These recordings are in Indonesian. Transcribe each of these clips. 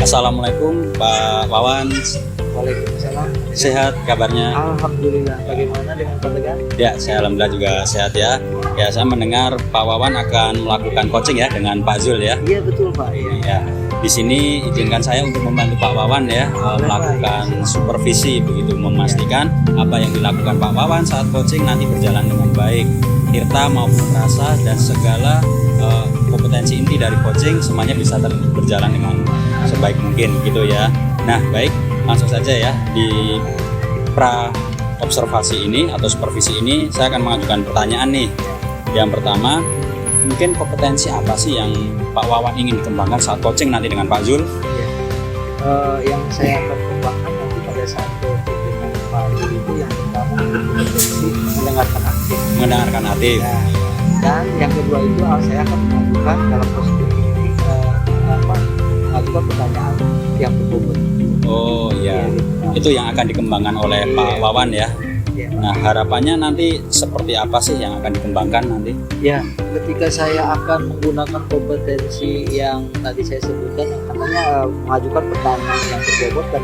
Assalamualaikum Pak Wawan. Waalaikumsalam. Sehat kabarnya? Alhamdulillah. Bagaimana dengan Pak Tegar? Ya, saya alhamdulillah juga sehat ya. Ya, saya mendengar Pak Wawan akan melakukan coaching ya dengan Pak Zul ya. Iya betul Pak. Ya, di sini izinkan saya untuk membantu Pak Wawan ya melakukan supervisi begitu, memastikan apa yang dilakukan Pak Wawan saat coaching nanti berjalan dengan baik, tirta maupun rasa dan segala kompetensi inti dari coaching semuanya bisa berjalan dengan sebaik mungkin gitu ya. Nah, baik, langsung saja ya di pra observasi ini atau supervisi ini saya akan mengajukan pertanyaan nih. Yang pertama, mungkin kompetensi apa sih yang Pak Wawan ingin dikembangkan saat coaching nanti dengan Pak Zul? Yang saya akan kembangkan nanti pada saat coaching dengan Pak Zul itu yang pertama kompetensi mendengarkan aktif. Mendengarkan aktif. Nah, dan yang kedua itu saya akan mengajukan dalam prosedur ini mengajukan pertanyaan yang berbobot. Oh iya, itu yang akan dikembangkan oleh Pak Wawan ya. Nah, harapannya nanti seperti apa sih yang akan dikembangkan nanti? Ya, ketika saya akan menggunakan kompetensi yang tadi saya sebutkan, yang katanya mengajukan pertanyaan yang berbobot dan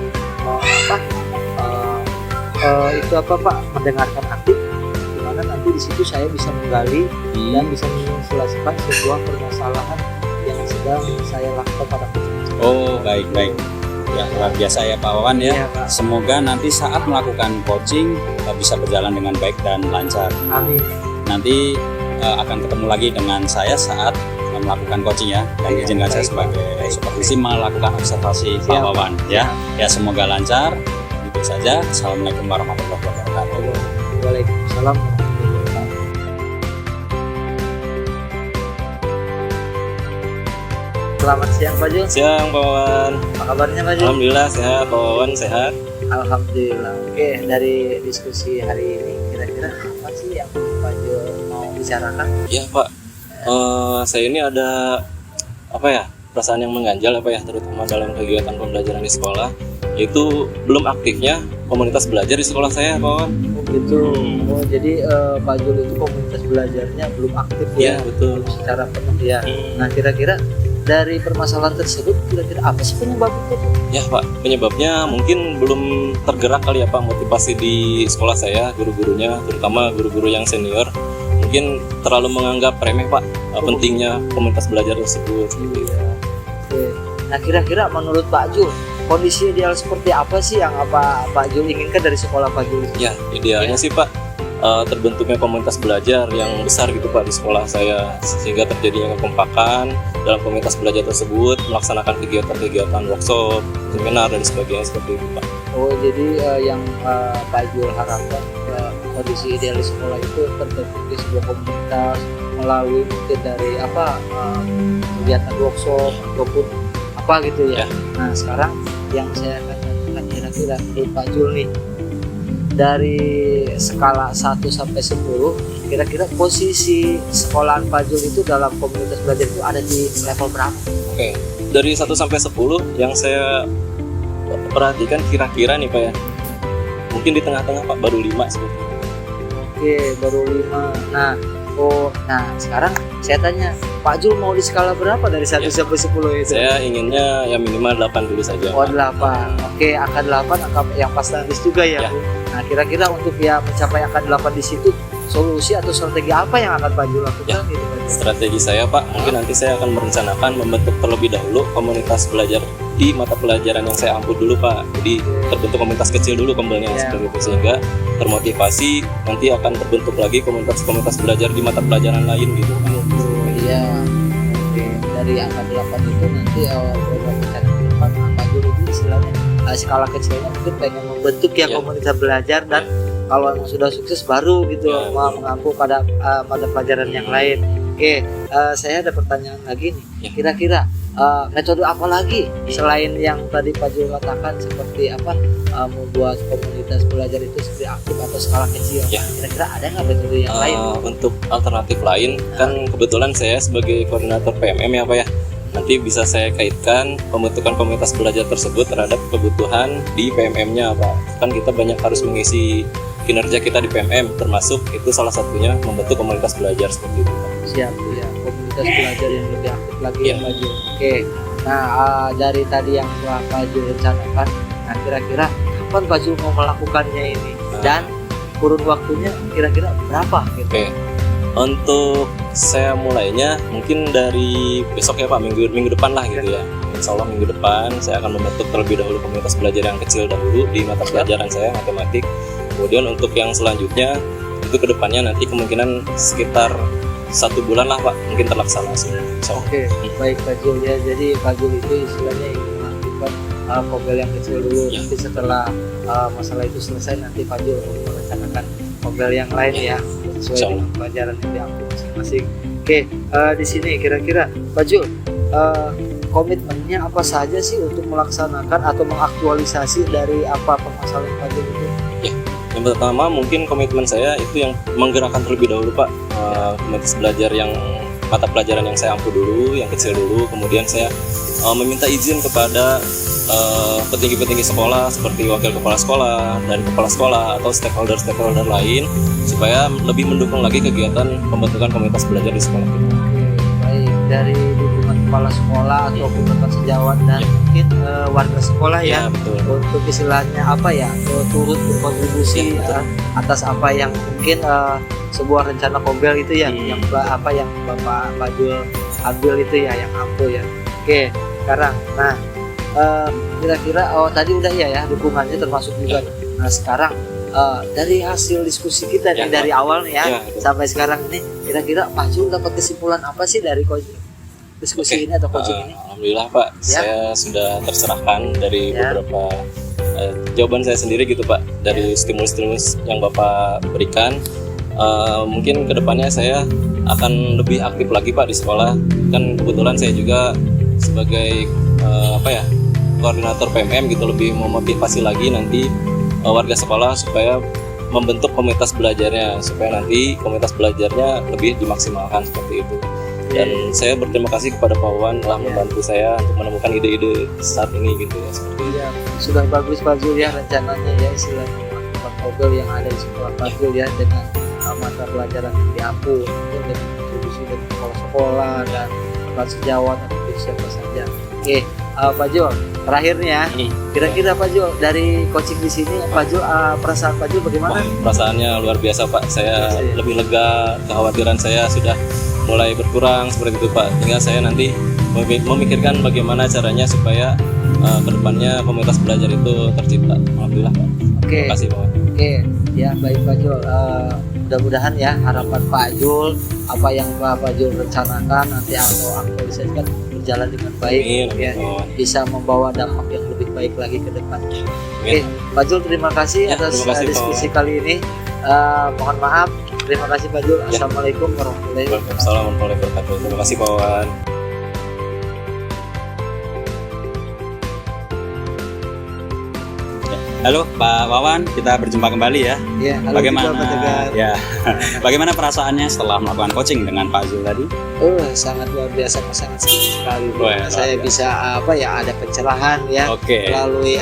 itu apa Pak, mendengarkan aktif, di mana nanti di situ saya bisa menggali dan bisa menyelesaikan sebuah permasalahan yang sedang saya lakukan pada coaching. Oh, baik. Ya, luar biasa ya Pak Wawan ya. Pak. Semoga nanti saat melakukan coaching bisa berjalan dengan baik dan lancar. Amin. Nanti akan ketemu lagi dengan saya saat melakukan coaching ya. Dan izinkan saya sebagai supervisi melakukan observasi Pak Wawan ya. Ya, semoga lancar. Itu saja. Assalamualaikum warahmatullahi wabarakatuh. Waalaikumsalam. Selamat siang Pak Jul. Siang Pak Wawan. Apa kabarnya Pak Jul? Alhamdulillah sehat, Pak Wawan sehat. Alhamdulillah. Oke, dari diskusi hari ini kira-kira apa sih yang Pak Jul mau bicarakan? Ya Pak, saya ini ada perasaan yang mengganjal terutama dalam kegiatan pembelajaran di sekolah, yaitu belum aktifnya komunitas belajar di sekolah saya Pak Wawan. Oh gitu. Oh, jadi Pak Jul itu komunitas belajarnya belum aktif ya? Iya betul. Secara penuh ya. Nah kira-kira dari permasalahan tersebut kira-kira apa sih penyebabnya? Ya Pak, penyebabnya mungkin belum tergerak kali ya Pak motivasi di sekolah saya, guru-gurunya, terutama guru-guru yang senior, mungkin terlalu menganggap remeh Pak pentingnya komunitas belajar tersebut. Oke. Nah kira-kira menurut Pak Jul kondisi ideal seperti apa sih yang Pak Jul inginkan dari sekolah Pak Jul? Ya idealnya sih Pak terbentuknya komunitas belajar yang besar gitu Pak di sekolah saya, sehingga terjadinya kekompakan dalam komunitas belajar tersebut, melaksanakan kegiatan-kegiatan workshop, seminar dan sebagainya seperti itu Pak. Oh jadi yang Pak Jul harapkan kondisi ideal di sekolah itu terbentuk di sebuah komunitas melalui mungkin dari kegiatan workshop ataupun apa gitu ya. Nah sekarang yang saya katakan kira-kira menurut Pak Jul nih, dari skala 1 sampai 10 kira-kira posisi sekolahan Pak Jul itu dalam komunitas belajar itu ada di level berapa? Oke, dari 1 sampai 10 yang saya perhatikan kira-kira nih Pak ya, mungkin di tengah-tengah Pak, baru 5 seperti itu. Oke, baru 5. Nah sekarang saya tanya, Pak Jul mau di skala berapa dari 1 sampai 10 itu? Saya inginnya ya minimal 8 dulu saja. Oh 8. Oke, angka 8 angka yang pas standar juga ya, Bu. Nah kira-kira untuk mencapai angka 8 di situ solusi atau strategi apa yang akan Pak Jul lakukan gitu Pak Jul? Strategi saya Pak, mungkin nanti saya akan merencanakan membentuk terlebih dahulu komunitas belajar di mata pelajaran yang saya ampu dulu Pak. Jadi terbentuk komunitas kecil dulu kembalinya seperti itu, sehingga termotivasi nanti akan terbentuk lagi komunitas-komunitas belajar di mata pelajaran lain gitu Pak. Iya. Oke, dari angka 8 itu nanti program rencana ke depan Pak Jul itu istilahnya skala kecilnya mungkin pengen membentuk komunitas belajar, dan kalau yang sudah sukses baru gitu mengampu pada pelajaran yang lain. Oke, saya ada pertanyaan lagi nih. Kira-kira metode apa lagi selain yang tadi Pak Jul katakan seperti membuat komunitas belajar itu seperti aktif atau skala kecil? Kira-kira ada nggak metode yang lain? Untuk alternatif lain kan kebetulan saya sebagai koordinator PMM ya Pak ya, nanti bisa saya kaitkan pembentukan komunitas belajar tersebut terhadap kebutuhan di PMM-nya Pak. Kan kita banyak harus mengisi kinerja kita di PMM, termasuk itu salah satunya membentuk komunitas belajar seperti itu Pak. Siap ya, komunitas belajar yang lebih aktif lagi ya Pak Jul. Oke, Nah, dari tadi yang telah Pak Jul rencanakan, nah kira-kira kapan Pak Jul mau melakukannya ini? Dan kurun waktunya kira-kira berapa gitu? Oke. Untuk saya mulainya mungkin dari besok ya Pak, minggu depan lah gitu ya. Insya Allah minggu depan saya akan membentuk terlebih dahulu komunitas belajar yang kecil dahulu di mata pelajaran saya matematik. Kemudian untuk yang selanjutnya itu kedepannya nanti kemungkinan sekitar 1 bulan lah Pak, mungkin terlaksana sih. Oke, baik Pak Jul ya. Jadi Pak Jul itu istilahnya ingin melakukan kobel yang kecil dulu. Ya. Nanti setelah masalah itu selesai, nanti Pak Jul merencanakan kobel yang lain ya, sesuai Insya Allah. dengan pelajaran yang diambil masing-masing. Oke, di sini kira-kira Pak Jul, komitmennya apa saja sih untuk melaksanakan atau mengaktualisasi dari apa permasalahan Pak Jul itu? Yang pertama mungkin komitmen saya itu yang menggerakkan terlebih dahulu Pak, komunitas belajar yang mata pelajaran yang saya ampuh dulu, yang kecil dulu. Kemudian saya meminta izin kepada petinggi-petinggi sekolah seperti wakil kepala sekolah dan kepala sekolah atau stakeholder lain supaya lebih mendukung lagi kegiatan pembentukan komunitas belajar di sekolah kita. Baik, dari dukungan kepala sekolah ataupun teman sejawat dan mungkin warga sekolah ya, Betul. untuk istilahnya apa ya, turut berkontribusi atas apa yang mungkin sebuah rencana kobel itu ya, yang apa yang Bapak Pak Jul ambil itu ya, yang ampuh ya. Oke, sekarang nah kira-kira tadi udah ya dukungannya termasuk juga. Nah sekarang dari hasil diskusi kita nih, dari awal nih ya, sampai sekarang ini, kira-kira Pak Jul dapat kesimpulan apa sih dari diskusi ini atau coaching ini? Alhamdulillah Pak, saya sudah tercerahkan dari beberapa jawaban saya sendiri gitu Pak, dari stimulus-stimulus yang Bapak berikan. Mungkin kedepannya saya akan lebih aktif lagi Pak di sekolah. Kan kebetulan saya juga sebagai koordinator PMM gitu, lebih memotivasi lagi nanti warga sekolah supaya membentuk komunitas belajarnya, supaya nanti komunitas belajarnya lebih dimaksimalkan seperti itu. Dan saya berterima kasih kepada Pak Wawan telah membantu saya untuk menemukan ide-ide saat ini gitu ya, seperti itu. Ya, sudah bagus Pak Jul ya rencananya ya, istilahnya melakukan kobel yang ada di sekolah Pak Jul ya, dengan mata pelajaran yang diampu, dengan kontribusi dari kepala sekolah dan tempat sejawat atau siapa saja. Oke, Pak Jul, terakhirnya kira-kira Pak Jul dari coaching di sini, Pak Jul perasaan Pak Jul bagaimana? Perasaannya luar biasa Pak, saya lebih lega, kekhawatiran saya sudah mulai berkurang seperti itu Pak. Tinggal saya nanti memikirkan bagaimana caranya supaya kedepannya komunitas belajar itu tercipta. Alhamdulillah Pak. Terima kasih Pak. Oke, ya baik Pak Jul. Mudah-mudahan ya harapan Pak Jul, apa yang Pak Jul rencanakan nanti atau aktualisasikan berjalan dengan baik. Bisa membawa dampak yang lebih baik lagi ke depan. Oke, Pak Jul terima kasih atas diskusi kali ini. Mohon maaf. Terima kasih Pak Jul. Assalamualaikum warahmatullahi wabarakatuh. Assalamualaikum warahmatullahi wabarakatuh. Terima kasih Pak Wawan. Halo Pak Wawan, kita berjumpa kembali ya. Ya, halo bagaimana juga, Pak Tegar. ya? Bagaimana perasaannya setelah melakukan coaching dengan Pak Zul tadi? Sangat luar biasa, sangat sekali. Wah, Saya bisa ada pencerahan ya melalui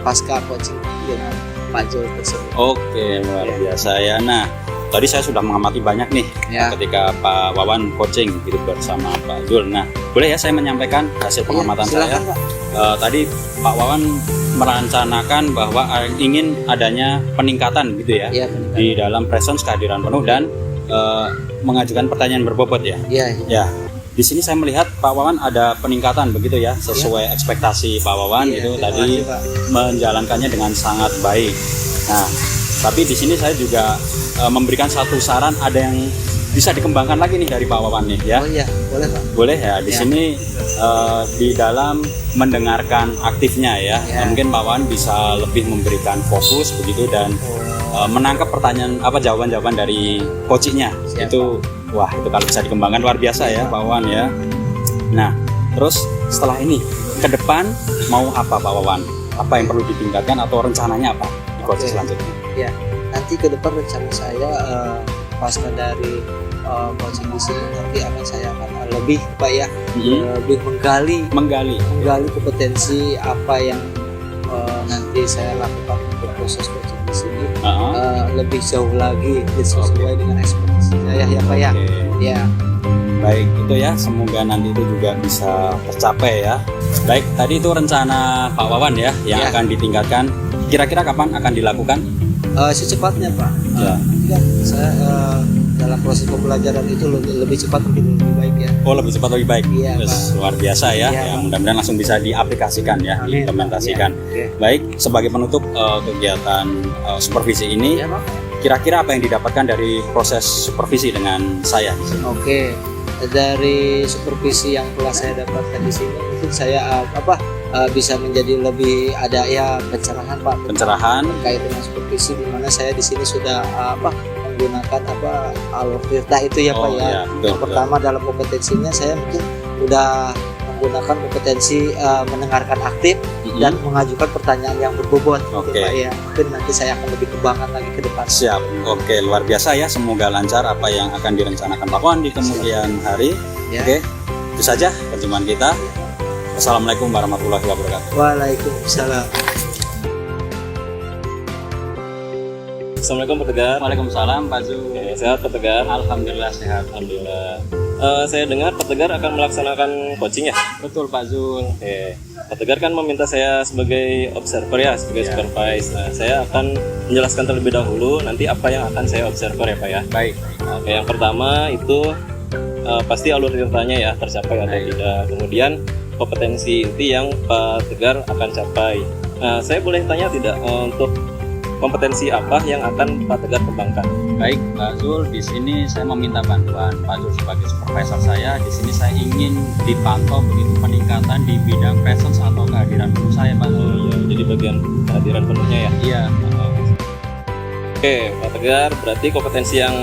pasca coaching dengan Pak Jul tersebut. Oke, luar biasa ya. Nah, tadi saya sudah mengamati banyak nih ketika Pak Wawan coaching gitu bersama Pak Zul. Nah, boleh ya saya menyampaikan hasil pengamatan saya? Tadi Pak Wawan merencanakan bahwa ingin adanya peningkatan gitu ya, di dalam presence, kehadiran penuh dan mengajukan pertanyaan berbobot ya. Ya. Di sini saya melihat Pak Wawan ada peningkatan begitu ya, sesuai ekspektasi Pak Wawan itu tadi menjalankannya dengan sangat baik. Nah, tapi di sini saya juga memberikan satu saran, ada yang bisa dikembangkan lagi nih dari Pak Wawan nih ya. Oh iya, boleh Pak. Boleh ya. Di sini di dalam mendengarkan aktifnya ya, mungkin Pak Wawan bisa lebih memberikan fokus begitu dan menangkap pertanyaan jawaban-jawaban dari coachingnya. Itu wah, itu kalau bisa dikembangkan luar biasa ya Pak Wawan ya. Nah, terus setelah ini ke depan mau apa Pak Wawan? Apa yang perlu ditingkatkan atau rencananya apa di coaching selanjutnya? Ya, nanti ke depan rencana saya pasca dari coaching di sini nanti saya akan lebih Pak ya, lebih menggali kompetensi apa yang nanti saya lakukan untuk proses coaching di sini, lebih jauh lagi sesuai dengan ekspertise saya ya Pak ya. Ya. Baik, itu ya, semoga nanti itu juga bisa tercapai ya. Baik, tadi itu rencana Pak Wawan ya yang Ya. akan ditingkatkan. Kira-kira kapan akan dilakukan? Secepatnya Pak. Ya. Nanti kan saya dalam proses pembelajaran itu lebih cepat mungkin lebih baik ya. Oh, lebih cepat lebih baik. Iya, Yes, Pak. luar biasa ya. Iya, Ya, Pak. mudah-mudahan langsung bisa diaplikasikan ya, Amin. diimplementasikan. Iya. Baik, sebagai penutup kegiatan supervisi ini, Ya Pak. kira-kira apa yang didapatkan dari proses supervisi dengan saya di sini? Oke, dari supervisi yang telah saya dapatkan di sini mungkin saya bisa menjadi lebih ada ya pencerahan Pak Pencerahan. terkait dengan supervisi, di mana saya di sini sudah menggunakan alur tirta itu ya Pak Oh, ya. iya, betul, Yang pertama dalam kompetensinya saya mungkin udah menggunakan kompetensi mendengarkan aktif Mhm. dan mengajukan pertanyaan yang berbobot gitu, Oke. Pak ya. Mungkin nanti saya akan lebih kembangkan lagi ke depan. Siap, oke, luar biasa ya. Semoga lancar apa yang akan direncanakan Pak Wawan di kemudian hari. Ya. Oke, itu saja perjumpaan kita. Wassalamualaikum warahmatullahi wabarakatuh. Waalaikumsalam. Assalamualaikum Pak Tegar. Waalaikumsalam Pak Zul. Oke, sehat Pak Tegar? Alhamdulillah sehat. Alhamdulillah. Saya dengar Pak Tegar akan melaksanakan coaching ya? Betul Pak Zul. Oke. Pak Tegar kan meminta saya sebagai observer ya, sebagai Ya. supervise. Nah, saya akan menjelaskan terlebih dahulu nanti apa yang akan saya observer ya Pak ya. Baik. Oke, yang pertama itu pasti alur tirtanya ya tercapai atau Baik. tidak. Kemudian kompetensi inti yang Pak Tegar akan capai. Nah, saya boleh tanya tidak untuk kompetensi apa yang akan Pak Tegar kembangkan? Baik, Pak Zul, di sini saya meminta bantuan Pak Zul sebagai supervisor saya. Di sini saya ingin dipantau begitu peningkatan di bidang presence atau kehadiran penuh saya, Pak Zul. Oh iya, jadi bagian kehadiran penuhnya ya. Iya. Oke, Pak Tegar, berarti kompetensi yang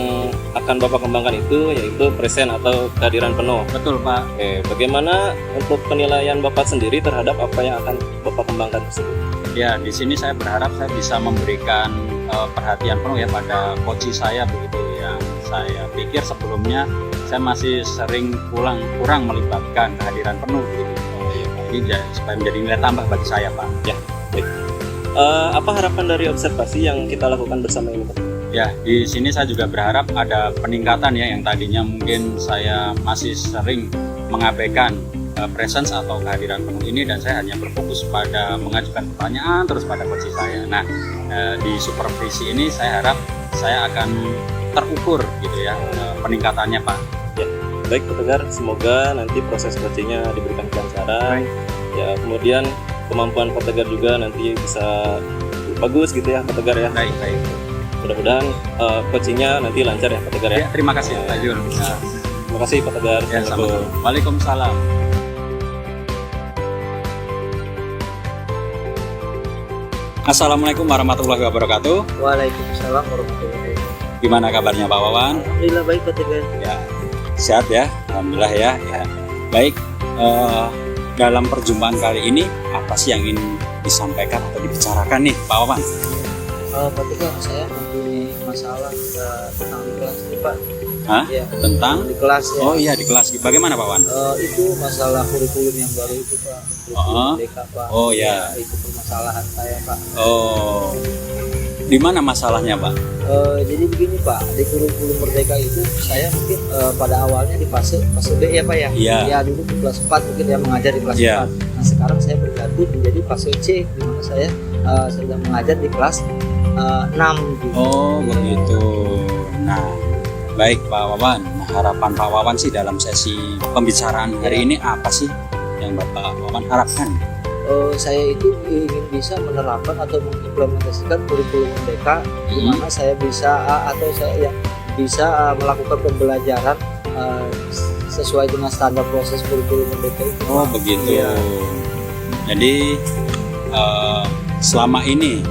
akan Bapak kembangkan itu yaitu present atau kehadiran penuh. Betul, Pak. Oke, bagaimana untuk penilaian Bapak sendiri terhadap apa yang akan Bapak kembangkan tersebut? Ya, di sini saya berharap saya bisa memberikan perhatian penuh ya pada coach saya begitu yang saya pikir sebelumnya saya masih sering kurang melibatkan kehadiran penuh begitu. Jadi supaya menjadi nilai tambah bagi saya, Pak. Ya, baik. Apa harapan dari observasi yang kita lakukan bersama ini, Pak? Ya, di sini saya juga berharap ada peningkatan ya, yang tadinya mungkin saya masih sering mengabaikan presence atau kehadiran penuh ini dan saya hanya berfokus pada mengajukan pertanyaan terus pada coach saya. Nah, di supervisi ini saya harap saya akan terukur gitu ya peningkatannya, Pak. Ya, baik Pak Tegar, semoga nanti proses coachingnya diberikan kelancaran. Ya, kemudian kemampuan Pak Tegar juga nanti bisa bagus gitu ya Pak Tegar ya. Baik. Mudah-mudahan coachingnya nanti lancar ya Pak Tegar ya. Ya, terima kasih Pak Jul. Terima kasih Pak Tegar. Ya, sama-sama. Waalaikumsalam. Assalamualaikum warahmatullahi wabarakatuh. Waalaikumsalam warahmatullahi wabarakatuh. Gimana kabarnya Pak Wawan? Alhamdulillah baik Pak Tegar. Ya, sehat ya, alhamdulillah ya. Baik, dalam perjumpaan kali ini apa sih yang ingin disampaikan atau dibicarakan nih Pak Wawan? Pak Tegar, saya mempunyai masalah tentang di kelas nih Pak. Hah? Ya, Tentang? di kelas ya. Oh iya, di kelas. Bagaimana Pak Wawan? Itu masalah kurikulum yang baru itu Pak. Kurikulum Merdeka Pak. Oh, ya. Itu permasalahan saya Pak. Oh, di mana masalahnya Pak? Jadi begini Pak, di kurikulum Merdeka itu saya mungkin pada awalnya di fase B ya Pak ya. Iya. Ya dulu di kelas 4 mungkin ya mengajar di kelas Iya. 4. Nah sekarang saya berganti menjadi fase C, di mana saya sedang mengajar di kelas 6 gitu. Oh begitu. Nah, baik Pak Wawan. Nah, harapan Pak Wawan sih dalam sesi pembicaraan hari ini apa sih yang Bapak Wawan harapkan? Saya itu ingin bisa menerapkan atau mengimplementasikan kurikulum Merdeka, di mana saya bisa atau saya bisa melakukan pembelajaran sesuai dengan standar proses kurikulum Merdeka itu. Oh Pak. begitu. Iya. Jadi selama ini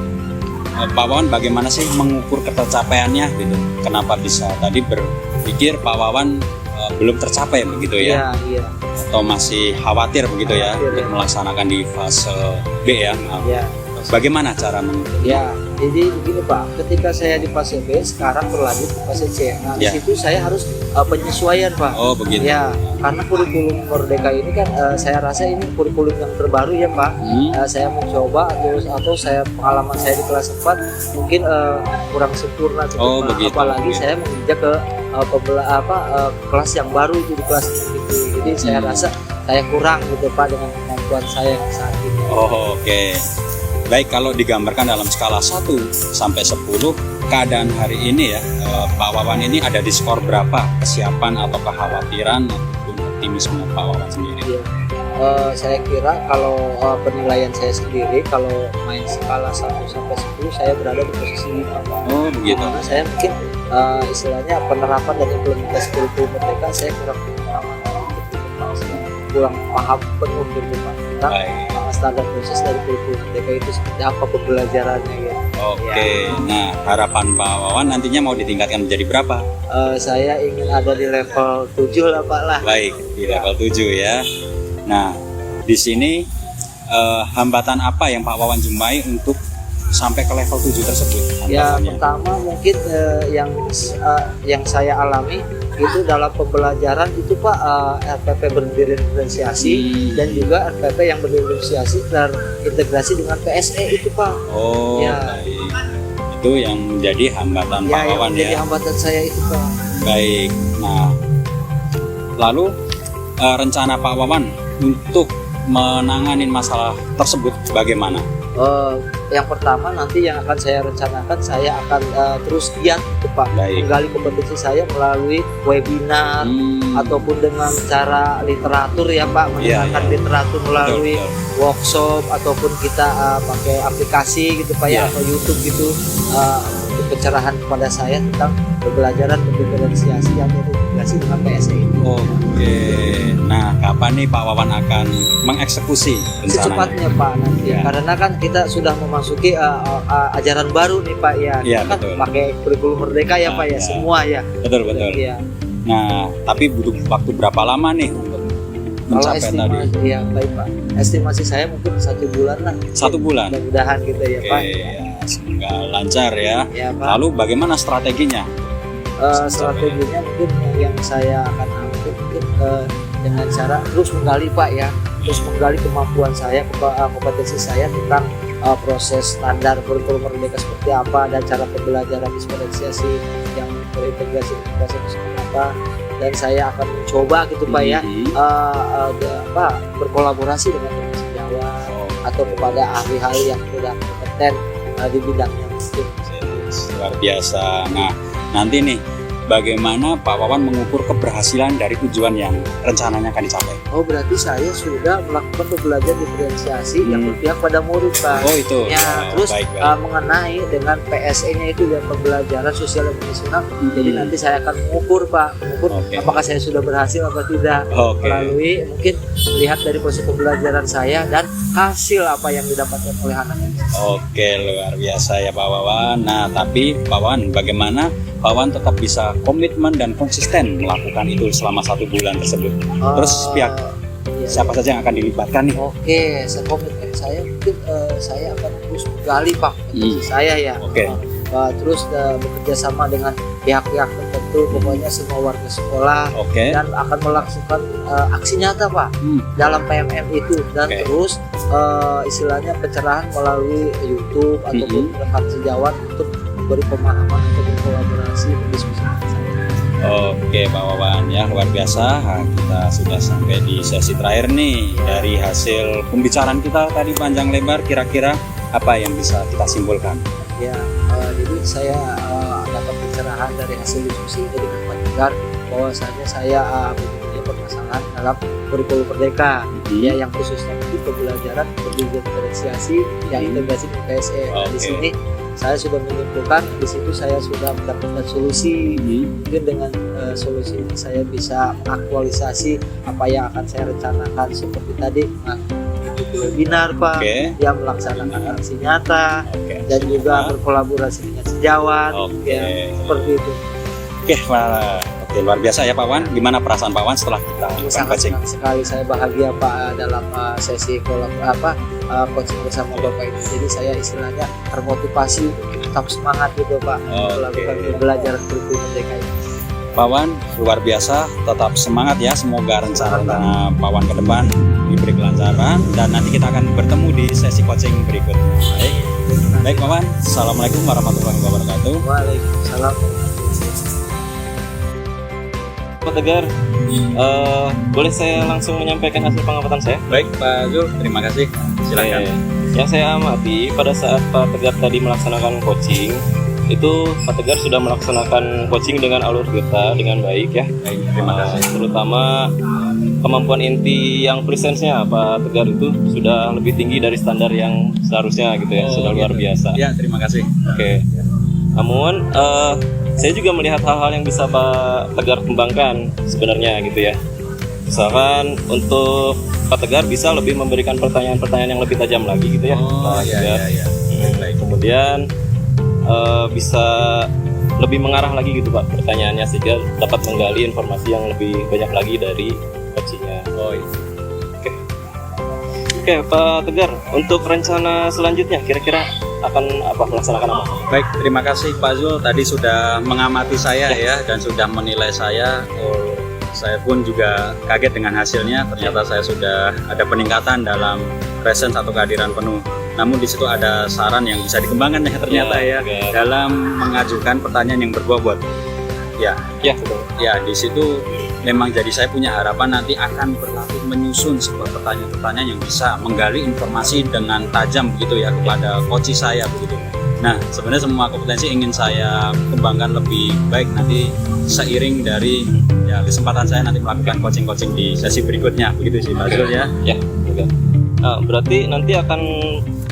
Pak Wawan bagaimana sih mengukur ketercapaiannya gitu? Kenapa bisa tadi berpikir Pak Wawan belum tercapai begitu ya? Iya. Atau masih khawatir begitu ya Khawatir, untuk ya. melaksanakan di fase B ya? Iya. Bagaimana cara mengukur? Ya, jadi begini Pak, ketika saya di fase B, sekarang berlanjut ke fase C. Nah, Ya. di situ saya harus penyesuaian Pak. Oh begitu. Ya, karena kurikulum Merdeka ini kan saya rasa ini kurikulum yang terbaru ya Pak. Saya mencoba atau saya pengalaman saya di kelas 4 mungkin kurang sempurna gitu, Oh, Pak. begitu. Apalagi saya menginjak ke kelas yang baru itu di kelas itu. Jadi saya rasa saya kurang gitu Pak dengan kemampuan saya saat ini. Oh, oke. Baik, kalau digambarkan dalam skala 1 sampai 10, keadaan hari ini ya, Pak Wawan ini ada di skor berapa? Kesiapan atau kekhawatiran ataupun optimisme Pak Wawan sendiri? Iya. Saya kira kalau penilaian saya sendiri, kalau main skala 1 sampai 10, saya berada di posisi 5. Oh, begitu. Karena saya mungkin istilahnya penerapan dan implementasi kurikulum merdeka saya kurang paham penuh gitu Pak tentang Baik. standar proses dari kurikulum merdeka itu seperti apa pembelajarannya gitu. Oke, nah harapan Pak Wawan nantinya mau ditingkatkan menjadi berapa? Saya ingin ada di level 7 lah Pak lah. Baik, di level 7 ya. Nah, di sini hambatan apa yang Pak Wawan jumpai untuk sampai ke level 7 tersebut? Ya Hambatannya? pertama mungkin yang saya alami itu dalam pembelajaran itu Pak, RPP berdiferensiasi dan juga RPP yang berdiferensiasi terintegrasi dengan PSE itu Pak. Oh, Ya. baik. Itu yang menjadi hambatan Pak Ya, yang Wawan menjadi ya. hambatan saya itu Pak. Baik. Nah, lalu rencana Pak Wawan untuk menangani masalah tersebut bagaimana? Yang pertama nanti yang akan saya rencanakan, saya akan terus giat itu Pak, Baik. menggali kompetensi saya melalui webinar ataupun dengan cara literatur ya Pak, Iya, mendengarkan iya. literatur melalui Betul. workshop ataupun kita pakai aplikasi gitu Pak Iya. ya, atau YouTube gitu, untuk pencerahan kepada saya tentang pembelajaran berdiferensiasi yang terintegrasi dengan PSE ini. Oke. Nah, kapan nih Pak Wawan akan mengeksekusi rencananya? Secepatnya Pak nanti, Ya. karena kan kita sudah memasuki ajaran baru nih Pak ya. Iya, Kita kan betul. pakai kurikulum merdeka ya Pak ya, Ya. semua ya. Betul, betul. Iya. Nah, tapi butuh waktu berapa lama nih untuk Kalau mencapai tadi? estimasi, ya baik Pak. Estimasi saya mungkin 1 bulan lah. 1 bulan. Mudah-mudahan gitu ya Oke, Pak. ya, semoga lancar ya. Ya Pak. Lalu bagaimana strateginya? Strateginya mungkin yang saya akan ambil mungkin dengan cara terus menggali Pak ya, terus menggali kemampuan saya, kompetensi saya tentang proses standar kurikulum merdeka seperti apa dan cara pembelajaran diferensiasi yang terintegrasi seperti apa, dan saya akan mencoba gitu Pak ya, berkolaborasi dengan sejawat atau kepada ahli-ahli yang sudah kompeten di bidangnya mungkin. Luar biasa. Nah, nanti nih bagaimana Pak Wawan mengukur keberhasilan dari tujuan yang rencananya akan dicapai? Oh berarti saya sudah melakukan pembelajaran diferensiasi yang berpihak pada murid Pak. Oh itu. Ya, Oh, terus baik, baik. mengenai dengan PSE-nya itu dan pembelajaran sosial dan emosional. Jadi nanti saya akan mengukur Pak, Oke. apakah saya sudah berhasil atau tidak Oke. melalui mungkin melihat dari proses pembelajaran saya dan hasil apa yang didapatkan oleh anak ini. Oke, luar biasa ya Pak Wawan. Nah, tapi Pak Wawan, bagaimana Pak Wawan tetap bisa komitmen dan konsisten melakukan itu selama 1 bulan tersebut? Terus pihak Iya. siapa saja yang akan dilibatkan nih? Oke, komitmen saya mungkin saya akan terus menggali Pak kompetensi saya ya. Oke. Terus bekerja sama dengan pihak-pihak tertentu, pokoknya semua warga sekolah, Oke. dan akan melakukan aksi nyata Pak dalam PMM itu, dan Oke. terus istilahnya pencerahan melalui YouTube ataupun rekan sejawat untuk memberi pemahaman atau berkolaborasi berdiskusi dengan saya. Oke Pak Wawan ya, luar biasa. Kita sudah sampai di sesi terakhir nih. Dari hasil pembicaraan kita tadi panjang lebar, kira-kira apa yang bisa kita simpulkan? Ya, jadi saya dapat pencerahan dari hasil diskusi dari Ketua Tegar bahwasanya saya mempunyai permasalahan dalam kurikulum merdeka, ya yang khususnya itu pembelajaran berdiferensiasi yang integrasi dengan PSE. Nah, di Oke. sini saya sudah menyimpulkan, di situ saya sudah mendapatkan solusi. Mungkin dengan solusi ini saya bisa mengaktualisasi apa yang akan saya rencanakan seperti tadi mengikuti webinar Pak, Oke. yang melaksanakan aksi nyata, Oke. dan juga berkolaborasi dengan sejawat. Oke. Ya, seperti itu. Oke, Oke, luar biasa ya Pak Wan. Gimana perasaan Pak Wan setelah kita Sangat coaching? senang sekali saya bahagia Pak dalam sesi coaching bersama Bapak ini. Jadi saya istilahnya termotivasi untuk tetap semangat gitu Pak, melakukan pembelajaran kurikulum merdeka ini. Pak Wan, luar biasa, tetap semangat ya. Semoga rencana Pak Wan ke depan diberi kelancaran, dan nanti kita akan bertemu di sesi coaching berikutnya. Baik Pak Wan, Assalamualaikum warahmatullahi wabarakatuh. Waalaikumsalam. Pak Tegar, boleh saya langsung menyampaikan hasil pengamatan saya? Baik Pak Zul, terima kasih. Silakan. Oke. Yang saya amati pada saat Pak Tegar tadi melaksanakan coaching, itu Pak Tegar sudah melaksanakan coaching dengan alur tirta dengan baik ya. Baik, terima kasih. Terutama kemampuan inti yang presence-nya Pak Tegar itu sudah lebih tinggi dari standar yang seharusnya gitu ya, sudah luar biasa. Ya, terima kasih. Oke. Namun saya juga melihat hal-hal yang bisa Pak Tegar kembangkan sebenarnya gitu ya. Misalkan untuk Pak Tegar bisa lebih memberikan pertanyaan-pertanyaan yang lebih tajam lagi gitu ya. Oh, Pak iya, Tegar. iya, iya. Baik. Kemudian bisa lebih mengarah lagi gitu Pak pertanyaannya, sehingga dapat menggali informasi yang lebih banyak lagi dari coachingnya. Oh, iya. Oke Pak Tegar, untuk rencana selanjutnya kira-kira akan melaksanakan apa? Baik, terima kasih Pak Zul. Tadi sudah mengamati saya ya dan sudah menilai saya. Saya pun juga kaget dengan hasilnya. Ternyata saya sudah ada peningkatan dalam presence atau kehadiran penuh. Namun di situ ada saran yang bisa dikembangkan ya ternyata ya, dalam mengajukan pertanyaan yang berbobot. Ya, Betul. ya di situ memang jadi saya punya harapan nanti akan berlatih menyusun sebuah pertanyaan-pertanyaan yang bisa menggali informasi dengan tajam begitu ya kepada coach saya begitu. Nah, sebenarnya semua kompetensi ingin saya kembangkan lebih baik nanti seiring dari ya kesempatan saya nanti melakukan coaching-coaching di sesi berikutnya begitu sih Pak Zul ya. Ya, betul. Nah, berarti nanti akan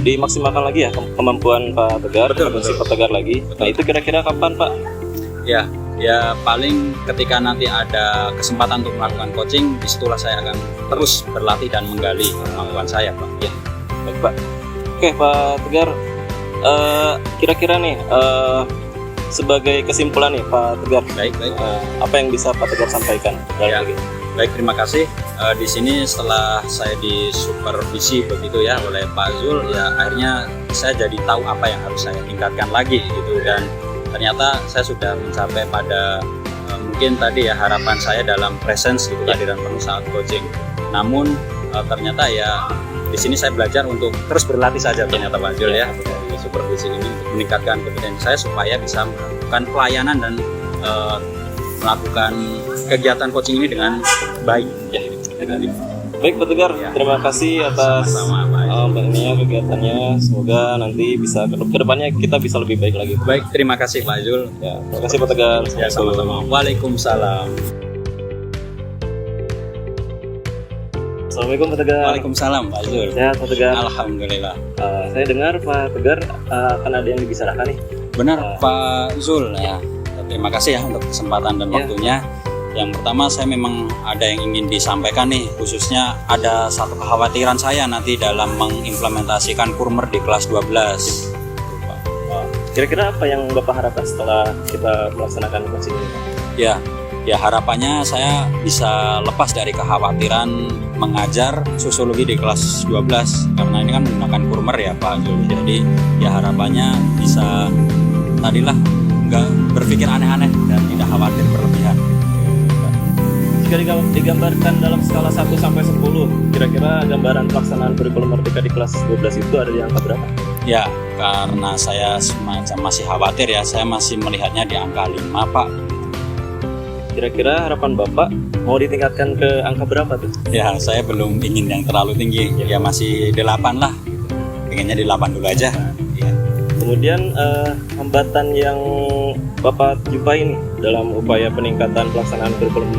dimaksimalkan lagi ya kemampuan Pak Tegar, kompetensi Pak Tegar lagi. Nah, itu kira-kira kapan Pak? Ya paling ketika nanti ada kesempatan untuk melakukan coaching, disitulah saya akan terus berlatih dan menggali kemampuan saya Pak. Ya, baik Pak. Oke Pak Tegar, kira-kira nih sebagai kesimpulan nih Pak Tegar, Baik. apa yang bisa Pak Tegar sampaikan? Ya. Baik, terima kasih. Di sini setelah saya disupervisi begitu ya oleh Pak Zul, ya akhirnya saya jadi tahu apa yang harus saya tingkatkan lagi gitu, dan ternyata saya sudah mencapai pada mungkin tadi ya harapan saya dalam presence gitu kehadiran penuh saat coaching. Namun ternyata ya di sini saya belajar untuk terus berlatih saja ternyata Pak Zul ya di supervisi ini untuk meningkatkan kompetensi saya supaya bisa melakukan pelayanan dan melakukan kegiatan coaching ini dengan baik ya. Baik Pak Tegar, terima kasih atas Sama-sama, Pak. kegiatannya. Semoga nanti bisa kedepannya kita bisa lebih baik lagi. Baik, terima kasih Pak Zul. Ya, terima kasih Pak Tegar. Ya, sama-sama. Waalaikumsalam. Assalamualaikum Pak Tegar. Waalaikumsalam Pak Zul. Sehat Pak Tegar. Alhamdulillah. Saya dengar Pak Tegar akan ada yang dibicarakan nih. Benar Pak Zul ya. Terima kasih ya untuk kesempatan dan waktunya. Yang pertama saya memang ada yang ingin disampaikan nih, khususnya ada satu kekhawatiran saya nanti dalam mengimplementasikan kurmer di kelas 12. Kira-kira apa yang Bapak harapkan setelah kita melaksanakan coaching ini? Ya harapannya saya bisa lepas dari kekhawatiran mengajar sosiologi di kelas 12 karena ini kan menggunakan kurmer ya Pak Zul. Jadi ya harapannya bisa tadilah nggak berpikir aneh-aneh dan tidak khawatir berlebihan. Jika digambarkan dalam skala 1 sampai 10, kira-kira gambaran pelaksanaan kurikulum Merdeka di kelas 12 itu ada di angka berapa? Ya, karena saya semacam masih khawatir ya, saya masih melihatnya di angka 5 Pak. Kira-kira harapan Bapak mau ditingkatkan ke angka berapa tuh? Ya, saya belum ingin yang terlalu tinggi, ya masih 8 lah. Pengennya di 8 dulu aja. Ya. Kemudian hambatan yang Bapak jumpai nih dalam upaya peningkatan pelaksanaan kurikulum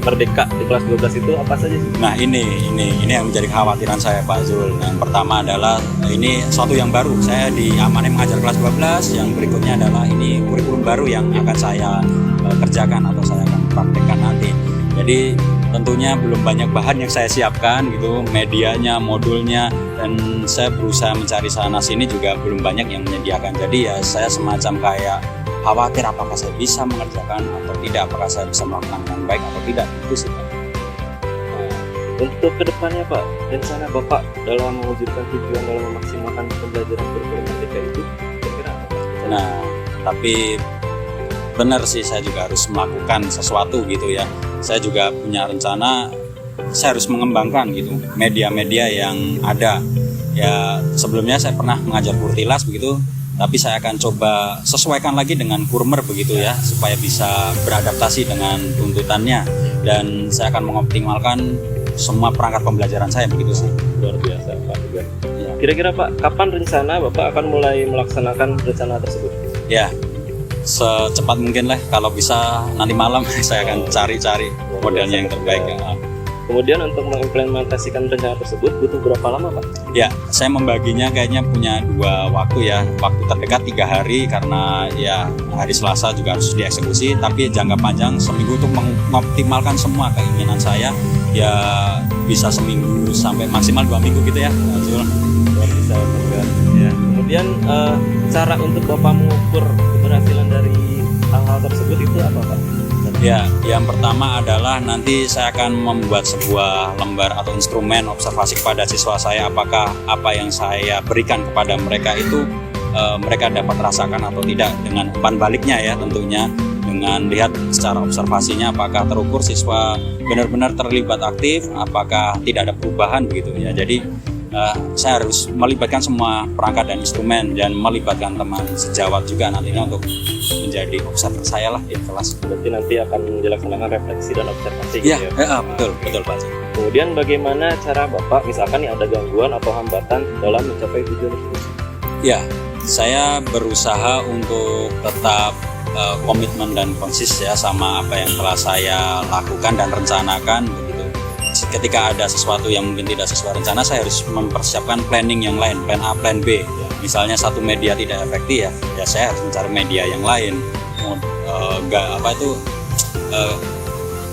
Merdeka di kelas 12 itu apa saja sih? Nah ini yang menjadi kekhawatiran saya Pak Zul. Yang pertama adalah ini suatu yang baru. Saya diamani mengajar kelas 12. Yang berikutnya adalah ini kurikulum baru yang akan saya kerjakan atau saya akan praktekkan nanti. Jadi tentunya belum banyak bahan yang saya siapkan gitu, medianya, modulnya, dan saya berusaha mencari sana sini juga belum banyak yang menyediakan. Jadi ya saya semacam kayak khawatir apakah saya bisa mengerjakan atau tidak, apakah saya bisa melakukan dengan baik atau tidak, itu sih Pak. Untuk kedepannya Pak, rencana Bapak dalam mewujudkan tujuan dalam memaksimalkan pembelajaran kurikulum Merdeka itu kira-kira apa? Nah, tapi benar sih saya juga harus melakukan sesuatu gitu ya. Saya juga punya rencana, saya harus mengembangkan gitu media-media yang ada. Ya sebelumnya saya pernah mengajar Kurtilas begitu. Tapi saya akan coba sesuaikan lagi dengan kurmer begitu ya, supaya bisa beradaptasi dengan tuntutannya, dan saya akan mengoptimalkan semua perangkat pembelajaran saya begitu sih. Luar biasa Pak Tegar. Ya. Kira-kira Pak, kapan rencana Bapak akan mulai melaksanakan rencana tersebut? Ya, secepat mungkin lah. Kalau bisa nanti malam saya akan cari-cari modelnya yang terbaik. Ya. Kemudian untuk mengimplementasikan rencana tersebut butuh berapa lama Pak? Ya, saya membaginya kayaknya punya 2 waktu ya. Waktu terdekat 3 hari karena ya hari Selasa juga harus dieksekusi. Tapi jangka panjang seminggu untuk mengoptimalkan semua keinginan saya. Ya bisa seminggu sampai maksimal 2 minggu gitu ya. Luar biasa Pak Tegar. Ya. Kemudian cara untuk Bapak mengukur keberhasilan dari hal-hal tersebut itu apa Pak? Ya, yang pertama adalah nanti saya akan membuat sebuah lembar atau instrumen observasi kepada siswa saya, apakah apa yang saya berikan kepada mereka itu mereka dapat rasakan atau tidak, dengan umpan baliknya ya tentunya, dengan lihat secara observasinya apakah terukur siswa benar-benar terlibat aktif, apakah tidak ada perubahan begitu ya. Jadi saya harus melibatkan semua perangkat dan instrumen dan melibatkan teman sejawat juga nantinya untuk menjadi observer saya lah di kelas. Berarti nanti akan dilaksanakan refleksi dan observasi Ya, gitu ya? betul Pak. Kemudian bagaimana cara Bapak, misalkan nih ada gangguan atau hambatan dalam mencapai tujuan tersebut? Ya, saya berusaha untuk tetap komitmen dan konsis ya sama apa yang telah saya lakukan dan rencanakan begitu. Ketika ada sesuatu yang mungkin tidak sesuai rencana, saya harus mempersiapkan planning yang lain, plan A, plan B. Misalnya satu media tidak efektif ya saya harus mencari media yang lain.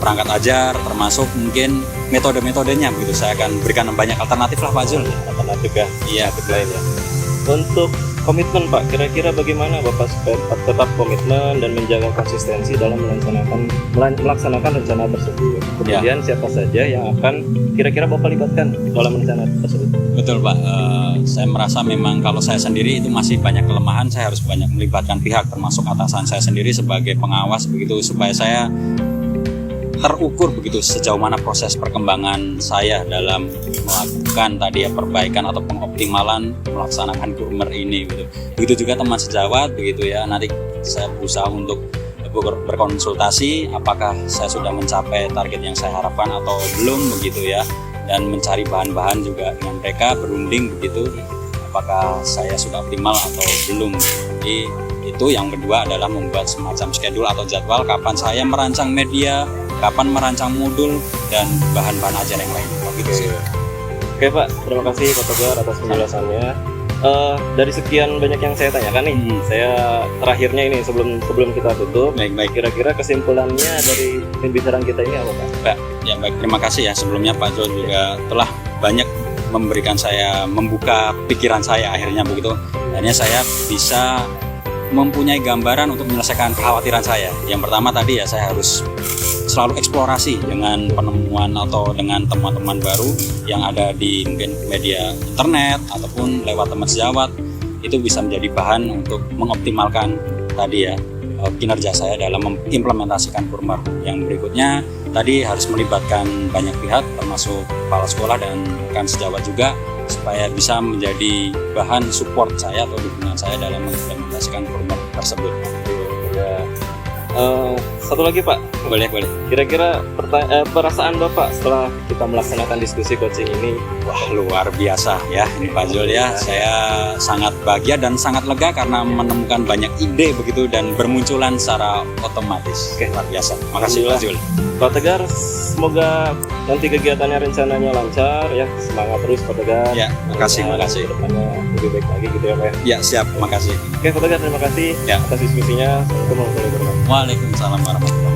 Perangkat ajar, termasuk mungkin metode-metodenya begitu. Saya akan berikan banyak alternatif lah Pak Zul. Alternatif ya? Iya, Lain ya. Untuk komitmen Pak, kira-kira bagaimana Bapak supaya tetap komitmen dan menjaga konsistensi dalam melaksanakan rencana tersebut? Kemudian siapa saja yang akan kira-kira Bapak libatkan dalam rencana tersebut? Betul Pak, saya merasa memang kalau saya sendiri itu masih banyak kelemahan, saya harus banyak melibatkan pihak termasuk atasan saya sendiri sebagai pengawas begitu, supaya saya terukur begitu sejauh mana proses perkembangan saya dalam melakukan tadi ya perbaikan atau pengoptimalan melaksanakan kurmer ini gitu. Begitu juga teman sejawat begitu ya, nanti saya berusaha untuk berkonsultasi apakah saya sudah mencapai target yang saya harapkan atau belum begitu ya, dan mencari bahan-bahan juga dengan mereka, berunding begitu apakah saya sudah optimal atau belum. Jadi itu yang kedua adalah membuat semacam schedule atau jadwal kapan saya merancang media, kapan merancang modul dan bahan-bahan ajar yang lain. Begitu sih. Oke Pak, terima kasih Pak Tegar atas penjelasannya. Dari sekian banyak yang saya tanyakan nih, saya terakhirnya ini sebelum kita tutup, Baik. kira-kira kesimpulannya dari pembicaraan kita ini apa Pak? Ya baik, terima kasih ya sebelumnya Pak Jol juga telah banyak memberikan saya, membuka pikiran saya akhirnya begitu. Akhirnya saya bisa mempunyai gambaran untuk menyelesaikan kekhawatiran saya. Yang pertama tadi ya saya harus selalu eksplorasi dengan penemuan atau dengan teman-teman baru yang ada di mungkin media internet ataupun lewat teman sejawat, itu bisa menjadi bahan untuk mengoptimalkan tadi ya kinerja saya dalam mengimplementasikan kurmer. Yang berikutnya tadi harus melibatkan banyak pihak termasuk kepala sekolah dan rekan sejawat juga supaya bisa menjadi bahan support saya atau dukungan saya dalam mengimplementasikan kurmer tersebut. Ya. Satu lagi Pak, Boleh. kira-kira perasaan Bapak setelah kita melaksanakan diskusi coaching ini? Wah, luar biasa ya ini Pak Zul ya. Saya sangat bahagia dan sangat lega karena menemukan banyak ide begitu dan bermunculan secara otomatis. Oke. Luar biasa. Makasih Pak Zul. Pak Tegar, semoga nanti kegiatannya rencananya lancar ya. Semangat terus Pak Tegar. Ya, makasih. Kedepannya lebih baik lagi gitu ya Pak ya. Ya, siap. Makasih. Oke Pak Tegar, terima kasih Ya. atas diskusinya. Assalamualaikum warahmatullahi wabarakatuh. Waalaikumsalam warahmatullahi wabarakatuh.